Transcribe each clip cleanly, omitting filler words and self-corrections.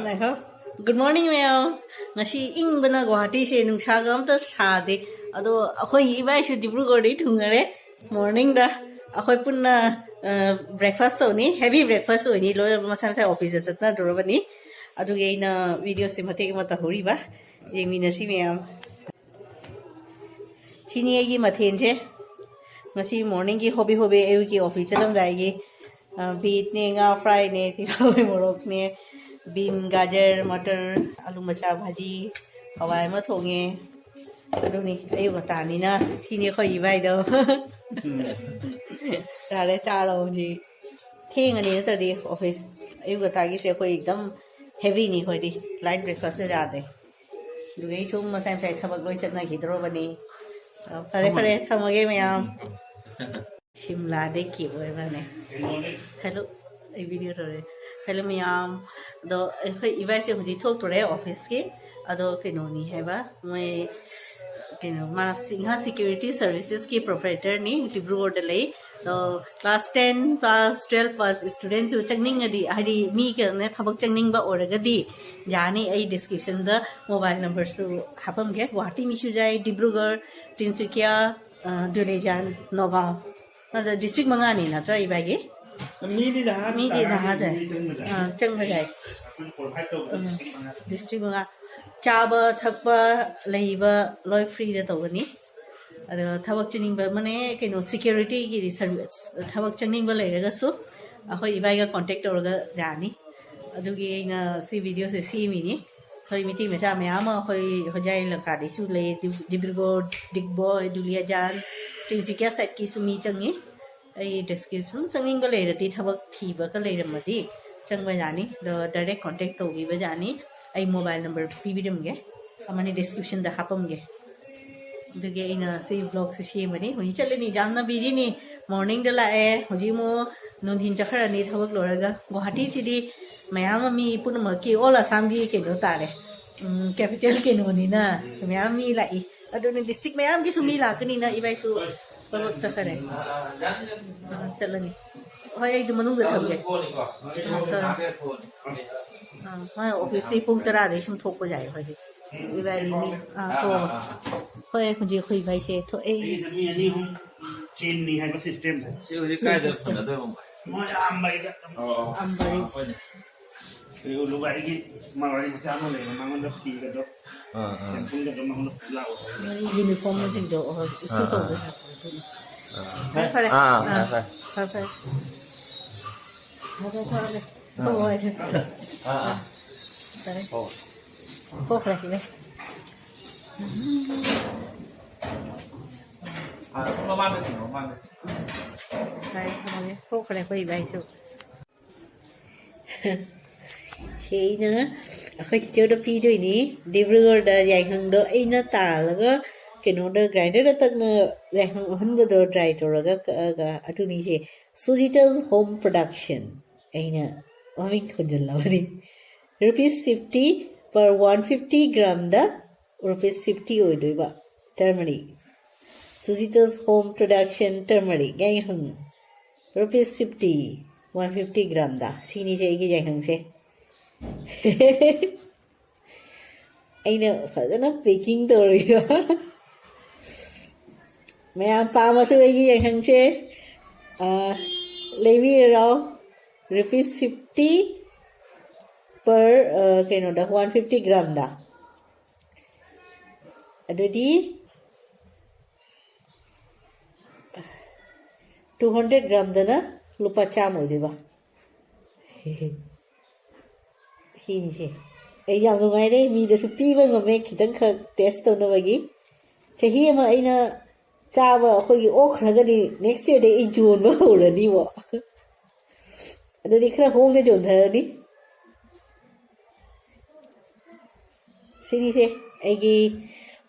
ไหนครับ Good morning แมวงั้นชีอิงบันนะกุวาฮัตตีเชนุ่งชากำตัดชาดิอะโดคุยอีใบชุดดิบรูกอดีถุงอะไร morning ดะคุยปุ่นนะbreakfast ตัวนี้ heavy breakfast ตัวนี้เรามาสั่งใส่ออฟฟิศจัดนะดูแล้ววันนี้อะดูเกย์นะวิดีโอสิมาเทกมาตาหูรีบะยังมีนะสิแมวที่นี่ยี่มาเทนใช่งั้นชี morning กี่ hobby เอวกี่ออฟฟิศจะต้องได้กี่बीट ने गा fry ने तिरावे मोरक ने बीन गाजर मटर आलू मचा भाजी हवाई में थोंगे अदुनी अयु गतानी ना सीने खो इबाई दो तारे चारो जी ठेंग अनि तदी ऑफिस अयु गतागी से कोई एकदम हेवी नहीं होती लाइट ब्रेकफास्ट ने जाते दुगे शुम मसाई फ्राई थबक लोई चतना खिदरो बनी फरे फरे थमगे मयाम शिमला देखिए वो है मैंने हेलो ये वीडियो तो है हेलो मियाम तो कोई इवेंट से मुझे थोक तो रहे ऑफिस के अदो किन्होंने है बा मैं किन्हों मां सिंहा सिक्योरिटी सर्विसेज की प्रोप्राइटर नी डिब्रूगढ़ डले तो क्लास 10 क्लास 12 पास स्टूडेंट जो changningadi हरी मी के ने थबक channing बा और गदी जाने आई डिस्क्रिप्शन द मोबाइल नंबर सु हापम के गुवाहाटी मिशु जाए डिब्रूगढ़ तिनसुकिया दुलेजान नगांव मतलब डिस्ट्रिक्ट मंगानी ना तो इबागे मी दी जहाँ जाए चंग जाए डिस्ट्रिक्ट मंगा चाबा थकबा लेबा लॉय फ्री दे तो बनी अरे थबक चनिंग बा मने केनो सिक्योरिटी की सर्विस थबक चनिंग बा लेरगा सु अखो इबागा कांटेक्ट औरगा जानी अदुगी ना सी वीडियो से सी मिनी होय मीटिंग में जा मयाम होय होजाय लका दिसु ले डिब्रूगढ़ डिगबॉय दुलियाजान तिनसुकिया साइड की सुमी चंगी आई डिस्क्रिप्शन चंगिंग को ले रही थबक थी बका ले रमती चंग बजानी द डायरेक्ट कांटेक्ट तो भी बजानी आई मोबाइल नंबर पी भी दमगे हमारे डिस्क्रिप्शन द हापमगे दुगे इन सी ब्लॉग से सी मनी हुई चले नहीं जामना बिजी नहीं मॉर्निंग द लाए हुजी मो नुनहिन चखरा नहीं थबक लोरगा गुवाहाटी सिटी मयाम मी पुनमकी ऑल असम की केनो तारे कैपिटल केनो नी ना मयाम मी लाई अदुने डिस्ट्रिक्ट मयाम की सुमी लाकनी ना इबाई सु बहुत सफर है चलनी हाँ एक दो मनुष्य थक गए हाँ ऑफिस से पुंग तरा दे शुम थोक को जाए भाई ये वाली मी तो कोई मुझे कोई भाई से तो ए चीन नहीं है बस सिस्टम से मुझे काय जस्ट ना तो मजा अम्बाई ये लोग आई कि मारवाड़ी बच्चा नो ले मांगन द फी का दो सैंपल का दो मांगन लाओ यूनिफॉर्म में दिन दो और इसी तो phải phải thôi đấy cô phải gì đây nó mang cái gì đây cô phải quay bài chứ chị nữa khơi chơi đôi phi đôi ní Đibrugढ़ dài hơn đôi ấy nó tả là có केनो the grinder तक न लेहं हन the dry तोरगा का अतुनी से Sujit's home production एना ओमिक खुजल लवरी ₹50 per 150 gram da ₹50 ओइदोबा turmeric Sujit's home production turmeric गाय हं ₹50 150 gram da सीनी से की जाय हं से एना फजना बेकिंग तोरियो मैं आप पाम असुएगी ये हंसे लेवी राव ₹50 per केनो दा 150 gram दा अदुदी 200 gram दा ना लुपा चाम हो जेबा सीनी से ए याम नुगाई दे मी दसु पीबा ngame खितंग ख टेस्ट तौनबगी चही अमा अइना चाबा अखोगी ओखरगदी नेक्स्ट ईयर दे जून बा होरनी वो अदुदी खरा होंगे जोंधरनी सिनी से एगी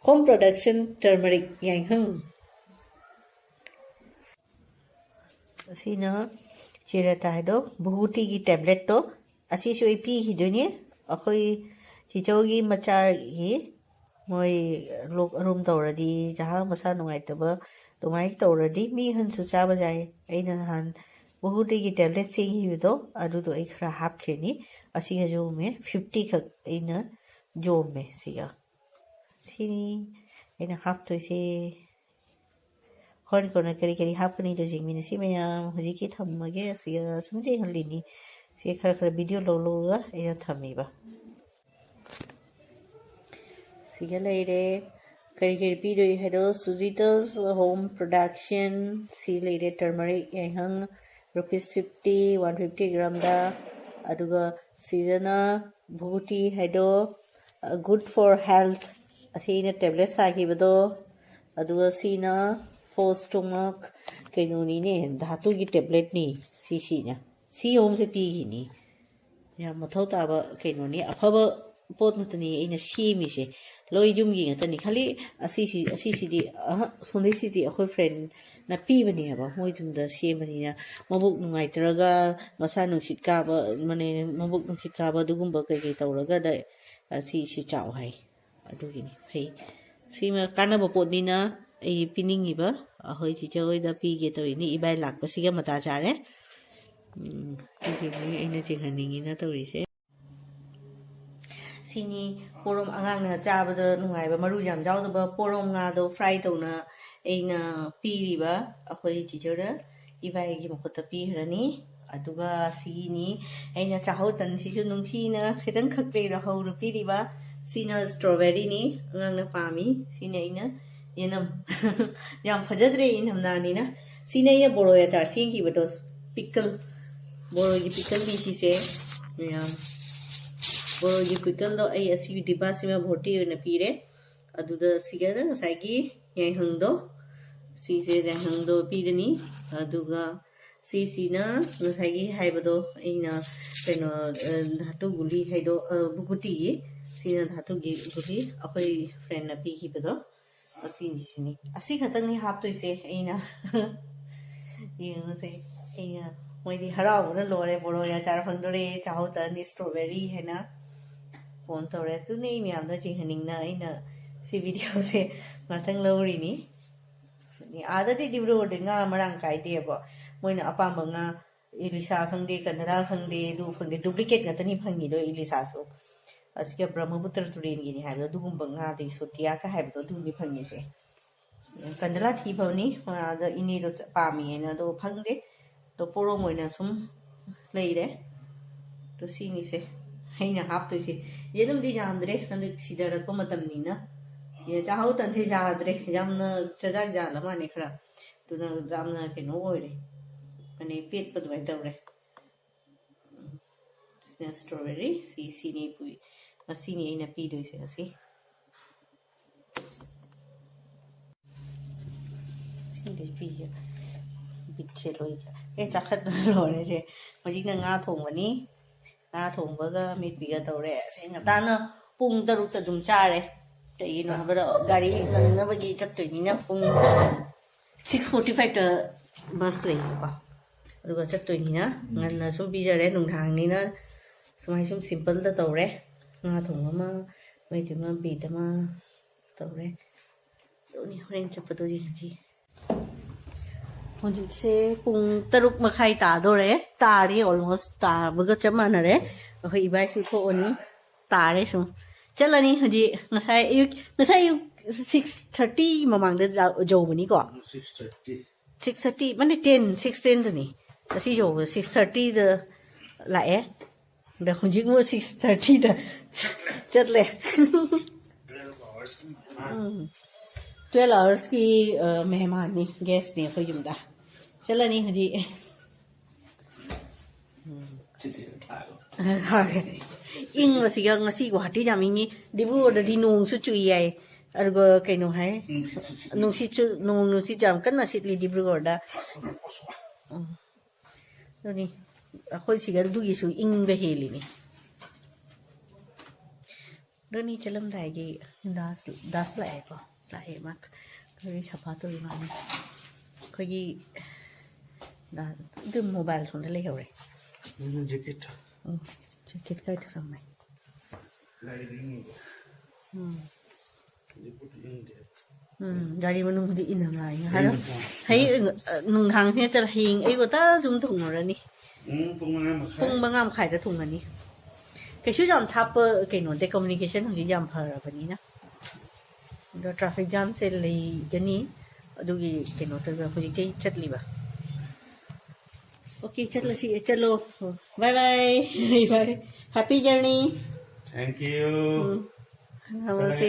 होम प्रोडक्शन टर्मरिक यांहंग सिना चिरताय दो बहुती की टैबलेट तो असी सोई पी ही दुनिया अखोई चिचोगी मचा ही मोई लोग रूम तौरदी जहाँ मसा नुंगाइतबा दुमाई तौरदी मी हन सुचा बजाय अइना हन बहुटी की टेबलेट से ही दो अदु तो एक खरा हाफ खेनी असिगा जो में 50 खक इन जो में सिगा सिनी इन हाफ तो इसे हर कोना करी करी हाफ नहीं तो जिंग मिनसी में हजी की थम्मगे सिगा समझे हल्लीनी से खरा खरा वीडियो लो लोगा ये थमीबा सिगा लेरे करी करी पीडो है दो सुजितोस होम प्रोडक्शन सी लेरे टर्मरिक यहंग ₹50 150 ग्राम दा अदुगा सीजना भूटी हैदो गुड फॉर हेल्थ असीना टेबलेट साखिबदो अदुगा सीना फॉर स्टमक केनोनी ने धातु की टेबलेट नी सीसीना सी होम से पीगिनी या मथौ ताबा केनोनी अफबा पोत नतनी इना सीमिसे लोई जुमगी ngतनी खाली असीसी सोनेसी अखोई फ्रेंड ना पीबनी हबा मोय जुमदा सेमनी ना मबुक नुंगाइतरगा मसा नुसित काबा माने मबुक नुसित काबा दुगुंबा कई तौरगा दा असीसी चाव हाय अदुगिनी फै सीमा कानाबा पोतनीना ए पिनिंगिबा अहोय चिचोयदा पीगे तौरिनी इबाय लाकपसिगा मता चारे इने चिंगनिंगिना तौरिसे सिनी पोरम आंगांगना चाबदा नुंगाइबा मरु याम जावदबा पोरम गादो फ्राई तौना एना पीरिबा अखोय चिचोरा इबाइगी मखोता पीहरनी अदुगा सिनी एना चाहो तनसिसु नुंसीना खितंग खक्ले रहौर पीरिबा सीना स्ट्रॉबेरी नी आंगांगना पामी सीना इना येनम याम फजद्रे इनमनानी ना सीना ये बोरोया चार सिंगी बटो पिकल बोरोगी पिकल नी सिसे याम बोरोगी पिकल दो आई असी डिब्बा सिमा भोटी होना पीरे अदुदा सिगदा साइगी ये हंगदो सीसे जे हंगदो पीरनी अदुगा सीसीना साइगी हाइबदो इना पेनो धातु गुली हाइदो बुकुटी सीना धातु गुली अखोई फ्रेंड ना पीखिबदो असिनी असी खतंगनी हापतोइसे इना येंगसे इना मोइदी हराउना लोरे बोरोया चार फंगदोरे चाहोतनी स्ट्रॉबेरी हैना फोन तौरे तुने म्यामदा चिंहनिंगना इना सी वीडियो से Mhathung लौरिनी आदती Dibrugarh nga marang kaideba moina apamba nga ilisa khangde kanara khangde du phangde duplicate ngatani phangi do ilisa so asika brahmaputra turen gi ni hailo dugumba nga de sotia ka haibdo du ni phangi se kanara thi phawni da ini do pami na do phangde to poro moina sum leire to sini se haina hap to se yedum di jamdre ande sidara ko matam ni na ये चाहो तंसे जादरे जामना चजाक जाला माने खरा तुना जामना के no ओरे माने पेट पदवाय तवरे strawberry सी ने पुई असीनी इना पी दोइसे असी सिंदे पी बिचे लोइजा ए चाखत लोरे जे मजिना nga thongani nga thongbaga mit biga tawre senga tana pung taruk ta dum chare Tayo na ba gari na bagi chat to ni na pung 6:45 ta bus le ba aduga chat to ni na ngan na sum bija re nung thang ni na sumai sum simple ta tawre nga thong ma mai ti ma bi ta ma tawre so ni horen chap to ji hojik se pung taruk makhai ta do re ta ri almost ta baga chama na re hoi bai su tho oni ta re sum चलनी हजी नसाय 6:30 ममांग दे जोबनी को 6:30 माने 10 दनी असी जो 6:30 the लाए the हजी मो 6:30 द चले 12 hours की मेहमान नी गेस्ट ने कोई जुमदा चलनी हजी ing masiga ngasi guwahati jamingi diburuda di nungsu cuyai argo kaino hai nungsi jam kan nasit li diburuda ni akhoi siga dugi su ing be heli ni doni chalam dai gi das lai ko lai mak koi sapato ri mani koi gi da du mobile phone le hore jacket jacket kai thram mai lighting you put in there gari manung di inamai haro hai nung hang he chal hing ei go ta zum thung ra ni phung mangam khai da thung ani ke shu jam thap ke no de communication hu jam phara bani na do traffic jam se lei gani adu gi ke no ta hu ji ke chat li ba okay chatla si chalo bye bye bye happy journey thank you namaste